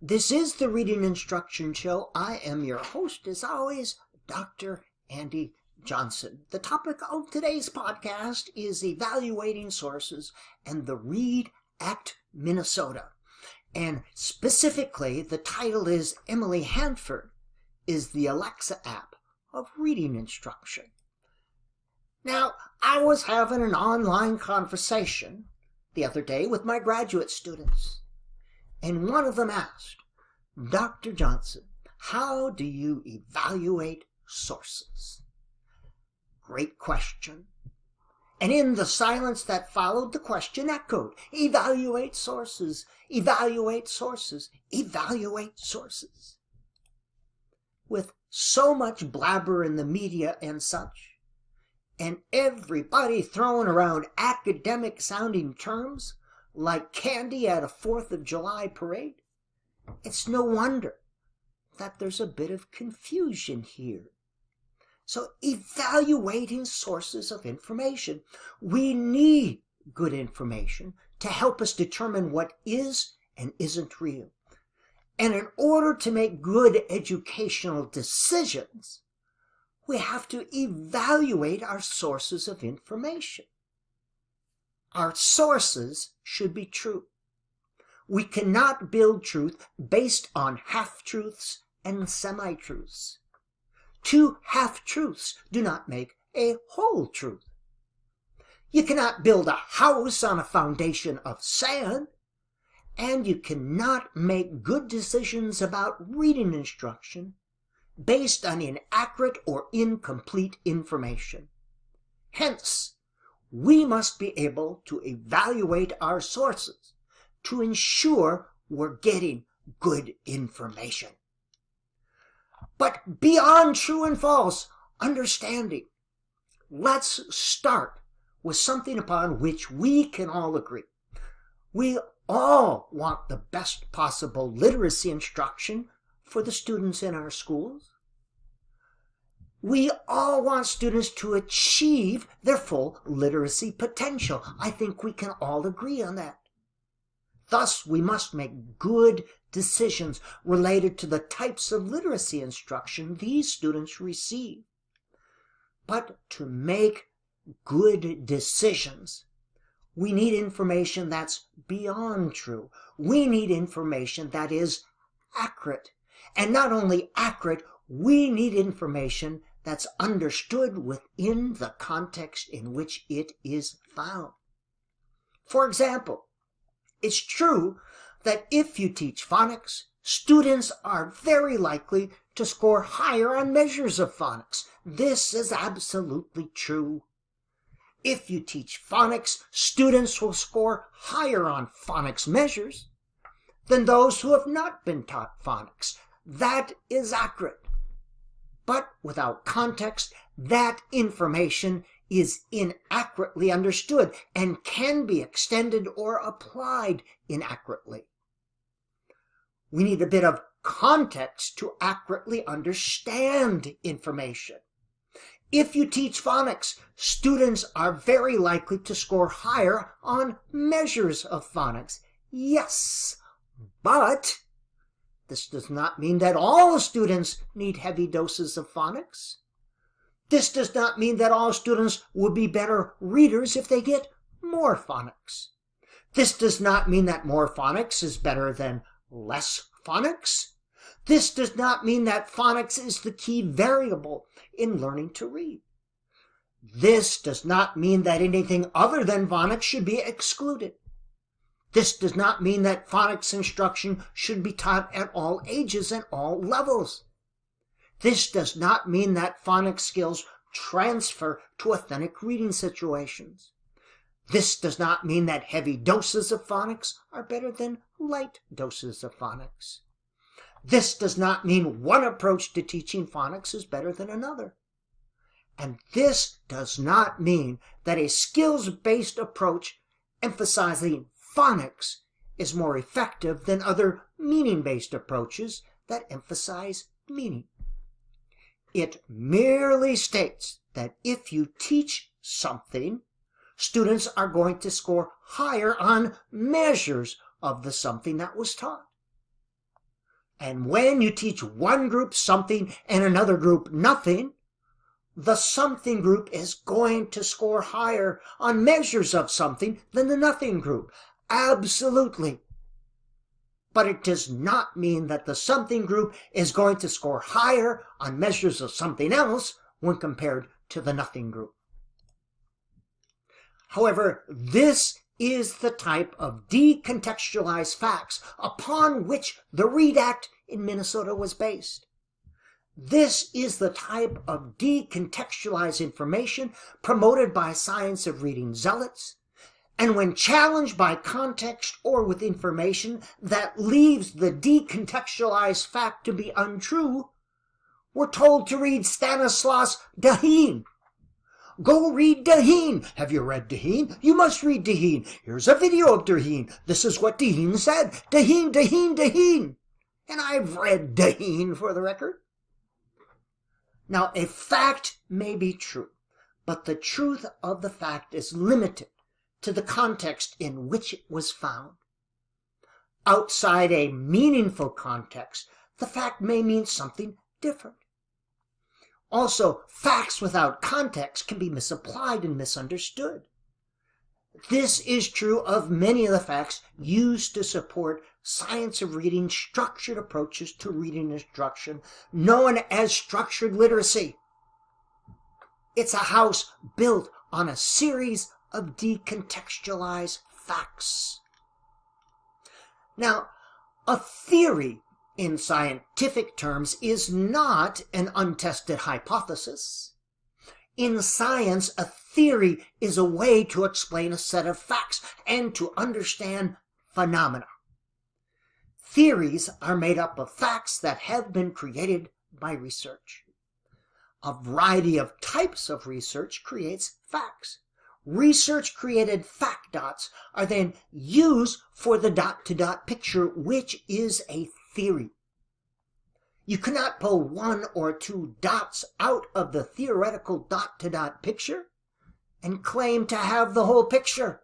This is the Reading Instruction Show. I am your host, as always, Dr. Andy Johnson. The topic of today's podcast is evaluating sources and the Read Act Minnesota. And specifically, the title is Emily Hanford is the Alexa app of reading instruction. Now, I was having an online conversation the other day with my graduate students. And one of them asked, Dr. Johnson, how do you evaluate sources? Great question. And in the silence that followed, the question echoed, evaluate sources, evaluate sources, evaluate sources. With so much blabber in the media and such, and everybody throwing around academic-sounding terms, like candy at a 4th of July parade, it's no wonder that there's a bit of confusion here. So evaluating sources of information. We need good information to help us determine what is and isn't real. And in order to make good educational decisions, we have to evaluate our sources of information. Our sources should be true. We cannot build truth based on half-truths and semi-truths. 2 half-truths do not make a whole truth. You cannot build a house on a foundation of sand, and you cannot make good decisions about reading instruction based on inaccurate or incomplete information. Hence, we must be able to evaluate our sources to ensure we're getting good information. But beyond true and false understanding, let's start with something upon which we can all agree. We all want the best possible literacy instruction for the students in our schools. We all want students to achieve their full literacy potential. I think we can all agree on that. Thus, we must make good decisions related to the types of literacy instruction these students receive. But to make good decisions, we need information that's beyond true. We need information that is accurate. And not only accurate, we need information that's understood within the context in which it is found. For example, it's true that if you teach phonics, students are very likely to score higher on measures of phonics. This is absolutely true. If you teach phonics, students will score higher on phonics measures than those who have not been taught phonics. That is accurate. But without context, that information is inaccurately understood and can be extended or applied inaccurately. We need a bit of context to accurately understand information. If you teach phonics, students are very likely to score higher on measures of phonics. Yes, but this does not mean that all students need heavy doses of phonics. This does not mean that all students would be better readers if they get more phonics. This does not mean that more phonics is better than less phonics. This does not mean that phonics is the key variable in learning to read. This does not mean that anything other than phonics should be excluded. This does not mean that phonics instruction should be taught at all ages and all levels. This does not mean that phonics skills transfer to authentic reading situations. This does not mean that heavy doses of phonics are better than light doses of phonics. This does not mean one approach to teaching phonics is better than another. And this does not mean that a skills-based approach emphasizing phonics is more effective than other meaning-based approaches that emphasize meaning. It merely states that if you teach something, students are going to score higher on measures of the something that was taught. And when you teach one group something and another group nothing, the something group is going to score higher on measures of something than the nothing group. Absolutely. But it does not mean that the something group is going to score higher on measures of something else when compared to the nothing group. However, this is the type of decontextualized facts upon which the READ Act in Minnesota was based. This is the type of decontextualized information promoted by science of reading zealots, and when challenged by context or with information that leaves the decontextualized fact to be untrue, we're told to read Stanislaus Dehaene. Go read Dehaene. Have you read Dehaene? You must read Dehaene. Here's a video of Dehaene. This is what Dehaene said. Dehaene, Dehaene, Dehaene. And I've read Dehaene, for the record. Now, a fact may be true, but the truth of the fact is limited to the context in which it was found. Outside a meaningful context, the fact may mean something different. Also, facts without context can be misapplied and misunderstood. This is true of many of the facts used to support science of reading structured approaches to reading instruction, known as structured literacy. It's a house built on a series of decontextualized facts. Now, a theory in scientific terms is not an untested hypothesis. In science, a theory is a way to explain a set of facts and to understand phenomena. Theories are made up of facts that have been created by research. A variety of types of research creates facts. Research-created fact dots are then used for the dot-to-dot picture, which is a theory. You cannot pull one or two dots out of the theoretical dot-to-dot picture and claim to have the whole picture.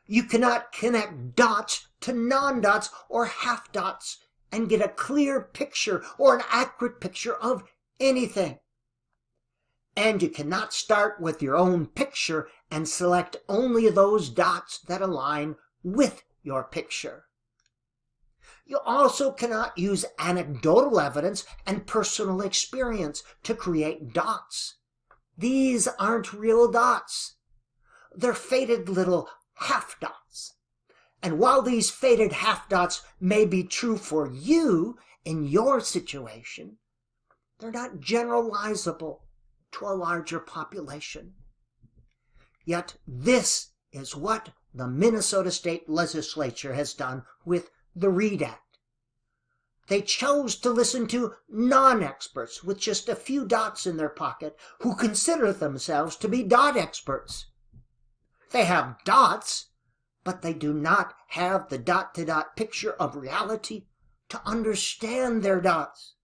You cannot connect dots to non-dots or half-dots and get a clear picture or an accurate picture of anything. And you cannot start with your own picture and select only those dots that align with your picture. You also cannot use anecdotal evidence and personal experience to create dots. These aren't real dots. They're faded little half dots. And while these faded half dots may be true for you in your situation, they're not generalizable to a larger population. Yet this is what the Minnesota State Legislature has done with the READ Act. They chose to listen to non-experts with just a few dots in their pocket who consider themselves to be dot experts. They have dots, but they do not have the dot-to-dot picture of reality to understand their dots.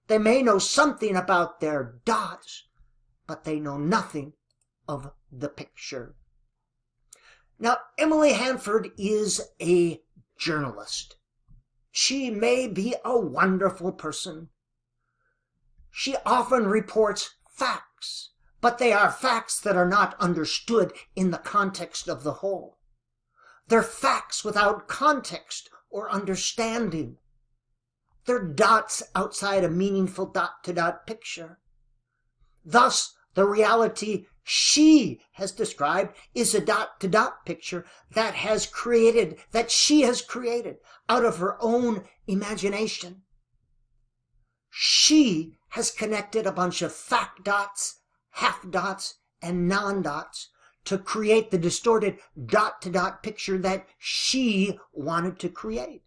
They may know something about their dots, but they know nothing of the picture. Now, Emily Hanford is a journalist. She may be a wonderful person. She often reports facts, but they are facts that are not understood in the context of the whole. They're facts without context or understanding. They're dots outside a meaningful dot-to-dot picture. Thus, the reality she has described is a dot-to-dot picture that she has created out of her own imagination. She has connected a bunch of fact dots, half dots, and non-dots to create the distorted dot-to-dot picture that she wanted to create.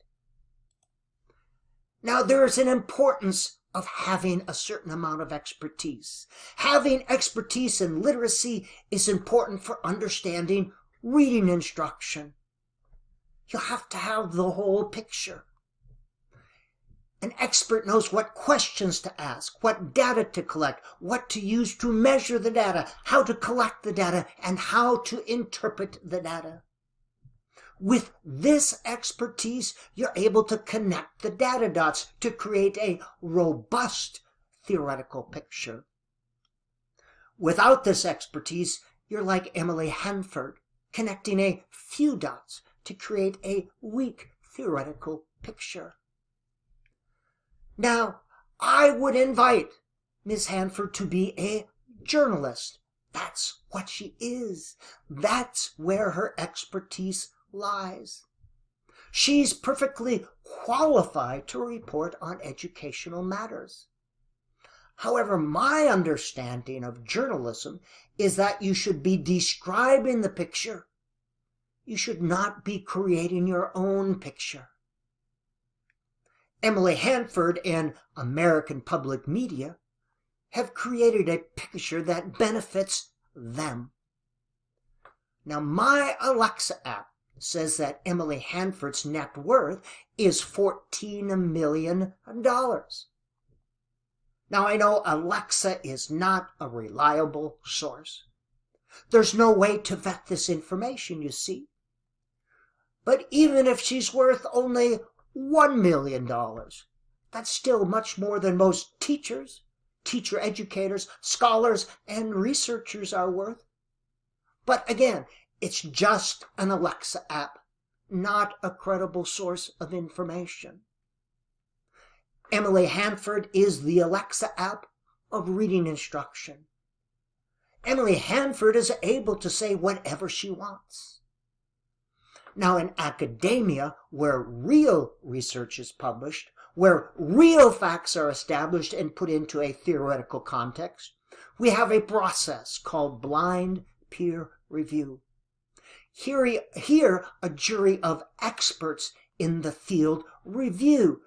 Now, there is an importance of having a certain amount of expertise. Having expertise in literacy is important for understanding reading instruction. You have to have the whole picture. An expert knows what questions to ask, what data to collect, what to use to measure the data, how to collect the data, and how to interpret the data. With this expertise, you're able to connect the data dots to create a robust theoretical picture. Without this expertise, you're like Emily Hanford, connecting a few dots to create a weak theoretical picture. Now, I would invite Ms. Hanford to be a journalist. That's what she is. That's where her expertise lies. She's perfectly qualified to report on educational matters. However, my understanding of journalism is that you should be describing the picture. You should not be creating your own picture. Emily Hanford and American public media have created a picture that benefits them. Now, my Alexa app says that Emily Hanford's net worth is $14 million. Now, I know Alexa is not a reliable source. There's no way to vet this information, you see. But even if she's worth only $1 million, that's still much more than most teachers, teacher educators, scholars, and researchers are worth. But again, it's just an Alexa app, not a credible source of information. Emily Hanford is the Alexa app of reading instruction. Emily Hanford is able to say whatever she wants. Now, in academia, where real research is published, where real facts are established and put into a theoretical context, we have a process called blind peer review. Here, a jury of experts in the field review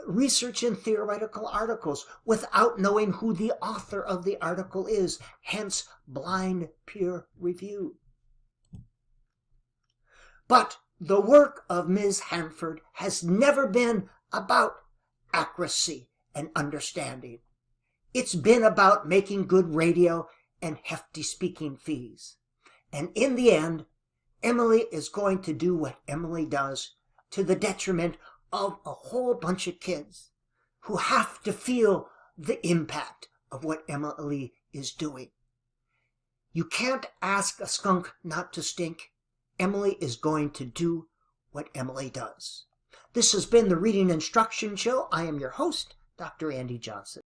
research in theoretical articles without knowing who the author of the article is, hence blind peer review. But the work of Ms. Hanford has never been about accuracy and understanding. It's been about making good radio and hefty speaking fees. And in the end, Emily is going to do what Emily does to the detriment of a whole bunch of kids who have to feel the impact of what Emily is doing. You can't ask a skunk not to stink. Emily is going to do what Emily does. This has been the Reading Instruction Show. I am your host, Dr. Andy Johnson.